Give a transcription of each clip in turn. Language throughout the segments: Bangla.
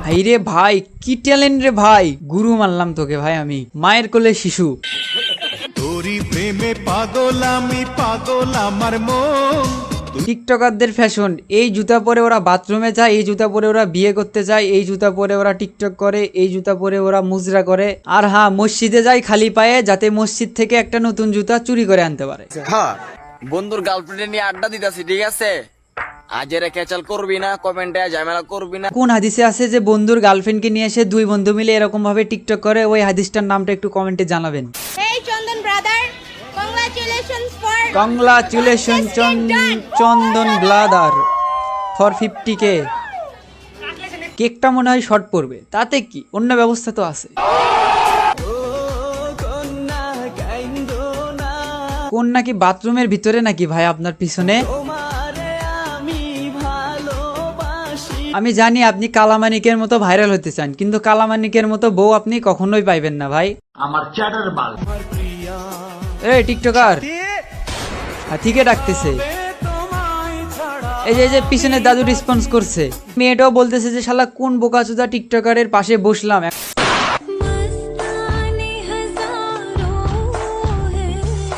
হাইরে ভাই কি ট্যালেন্ট রে ভাই, গুরু মানলাম তোকে ভাই আমি, মায়ের কোলে শিশু। তোরি প্রেমে পাগল আমি, পাগল আমার মন। টিকটকারদের ফ্যাশন, এই জুতা পরে ওরা বাথরুমে যায়, এই জুতা পরে ওরা বিয়ে করতে যায়, এই জুতা পরে ওরা টিকটক করে, এই জুতা পরে ওরা মুজরা করে। আর হ্যাঁ, মসজিদে যায় খালি পায়ে, যাতে মসজিদ থেকে একটা নতুন জুতা চুরি করে আনতে পারে। হ্যাঁ, বন্ধুর গার্লফ্রেন্ড নিয়ে আড্ডা দিতেছি, ঠিক আছে? আজেরে ক্যাচাল করবি না, কমেন্টে ঝামেলা করবি না। কোন হাদিসে আছে যে বন্ধুর গার্লফ্রেন্ডকে নিয়ে এসে দুই বন্ধু মিলে এরকম ভাবে টিকটক করে? ওই হাদিসটার নামটা একটু কমেন্টে জানাবেন। Hey Chandan brother, congratulations for congratulation Chandan ব্লাদার for 50K। কেকটা মনে হয় শর্ট পড়বে, তাতে কি, অন্য ব্যবস্থা তো আছে। কোন নাকি বাথরুমের ভিতরে নাকি ভাই আপনার পিছনে? আমি জানি আপনি কালামানিকের মতো ভাইরাল হতে চান, কিন্তু কালামানিকের মতো বউ আপনি কখনোই পাইবেন না ভাই। আমার চ্যাটার বাল। এই টিকটকার হাতিকে ডাকতেছে, এই যে পিছনে দাদু রেসপন্স করছে। মেয়েটাও বলতেছে যে শালা কোন বোকাচোদা টিকটকারের পাশে বসলাম।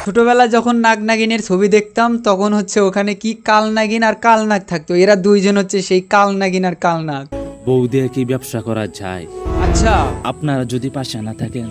ছোটবেলায় যখন নাগ নাগিনের ছবি দেখতাম তখন হচ্ছে ওখানে কি কাল নাগিন আর কাল নাগ থাকতো, এরা দুইজন হচ্ছে সেই কাল নাগিন আর কাল নাগ। বউ দিয়ে কি ব্যবসা করা যায়? আচ্ছা, আপনারা যদি পাশে না থাকেন।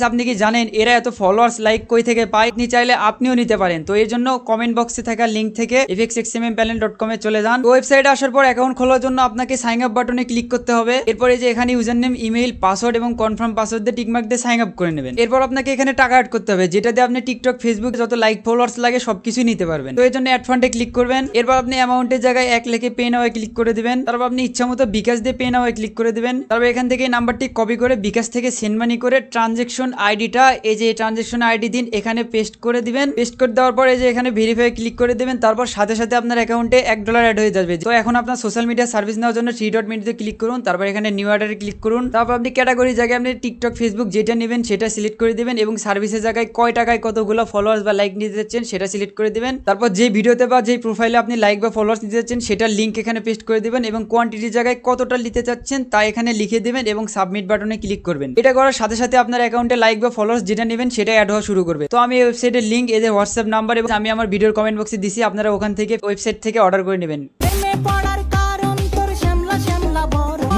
আপনি কি জানেন এরা এত ফলোয়ার্স লাইক কই থেকে পায়? আপনি চাইলে আপনিও নিতে পারেন। তো এর জন্য কমেন্ট বক্সে থাকা লিংক থেকে fxxmmpalent.com এ চলে যান। ওয়েবসাইটে আসার পর অ্যাকাউন্ট খোলার জন্য আপনাকে সাইন আপ বাটনে ক্লিক করতে হবে। এরপরে যে এখানে ইউজার নেম, ইমেইল, পাসওয়ার্ড এবং কনফার্ম পাসওয়ার্ড দিয়ে টিকমার্ক দিয়ে সাইন আপ করে নেবেন। এরপর আপনাকে এখানে টাকা অ্যাড করতে হবে, যেটা দিয়ে আপনি টিকটক, ফেসবুক যত লাইক ফলোয়ার্স লাগে সবকিছুই নিতে পারবেন। তো এর জন্য অ্যাড ফান্ডে ক্লিক করবেন। এরপর আপনি অ্যামাউন্টের জায়গায় 1 লিখে পে নাও ক্লিক করে দিবেন। তারপর আপনি ইচ্ছা মতো বিকাশ দিয়ে পে নাও ক্লিক করে দিবেন। তারপর এখান থেকে নাম্বারটি কপি করে বিকাশ থেকে সেন্ড মানি করে ট্রানজেকশন আইডিটা, এই যে ট্রানজেকশন আইডি দিন, এখানে পেস্ট করে দিবেন। পেস্ট করে দেওয়ার পর এই যে এখানে ভেরিফাই ক্লিক করে দিবেন। তারপর সাথে সাথে আপনার অ্যাকাউন্টে $1 অ্যাড হয়ে যাবে। তো এখন আপনার সোশ্যাল মিডিয়া সার্ভিস নেওয়ার জন্য 3.minute ক্লিক করুন। তারপর এখানে নিউ অর্ডারে ক্লিক করুন। তারপর আপনি ক্যাটাগরি জায়গায় আপনি টিকটক, ফেসবুক যেটা নেবেন সেটা সিলেক্ট করে দিবেন এবং সার্ভিসের জায়গায় কয় টাকায় কতগুলো ফলোয়ার্স বা লাইক নিতে যাচ্ছেন সেটা সিলেক্ট করে দিবেন। তারপর যে ভিডিওতে বা যে প্রোফাইলে আপনি লাইক বা ফলোয়ার্স নিতে যাচ্ছেন সেটার লিঙ্ক এখানে পেস্ট করে দিবেন এবং কোয়ান্টিটির জায়গায় কতটা নিতে চাচ্ছেন তা এখানে লিখে দিবেন এবং সাবমিট বাটনে ক্লিক করবেন। এটা করার সাথে সাথে আপনার অ্যাকাউন্টে লাইক বা ফলোয়ার্স যেটা নেবেন সেটা অ্যাড হওয়া শুরু করবে। তো আমি এই ওয়েবসাইটের লিঙ্ক, এদের হোয়াটসঅ্যাপ নাম্বার এবং আমি আমার ভিডিওর কমেন্ট বক্সে দিছি, আপনারা ওখান থেকে ওয়েবসাইট থেকে অর্ডার করে নেবেন।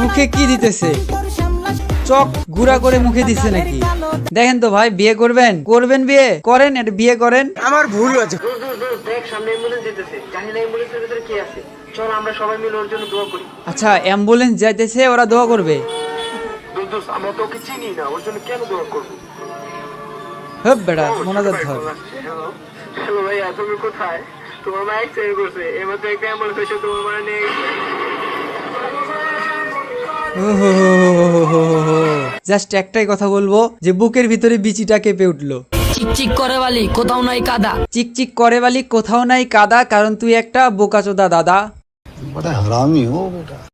মুখে কি দিতেছে? চক গুড়া করে মুখে দিচ্ছে নাকি? দেখেন তো ভাই, বিয়ে করবেন? করবেন, বিয়ে করেন, এটা বিয়ে করেন। আমার ভুল আছে। দেখ সামনে অ্যাম্বুলেন্স যেতেছে, জানি না অ্যাম্বুলেন্সের ভিতরে কে আছে। চল আমরা সবাই মিলে ওর জন্য দোয়া করি। আচ্ছা, অ্যাম্বুলেন্স যাইতেছে, ওরা দোয়া করবে? দোস্ত আমরা তো ওকে চিনি না, ওর জন্য কেন দোয়া করবো? হ্যাঁ বেটা, মোনাজাত ধর। হ্যালো ভাইয়া, তুমি কোথায়? তোমার মা অ্যাক্সিডেন্ট করছে, এবার তো একটা অ্যাম্বুলেন্স এসে তোমার মা নিয়ে জাস্ট একটাই কথা বলবো যে বুকের ভিতরে বিচিটা কেঁপে উঠলো। চিকচিক করে বালি কোথাও নাই কাদা, চিকচিক করে বালি কোথাও নাই কাদা, কারণ তুই একটা বোকাচোদা দাদা। বড় হারামি হো বেটা।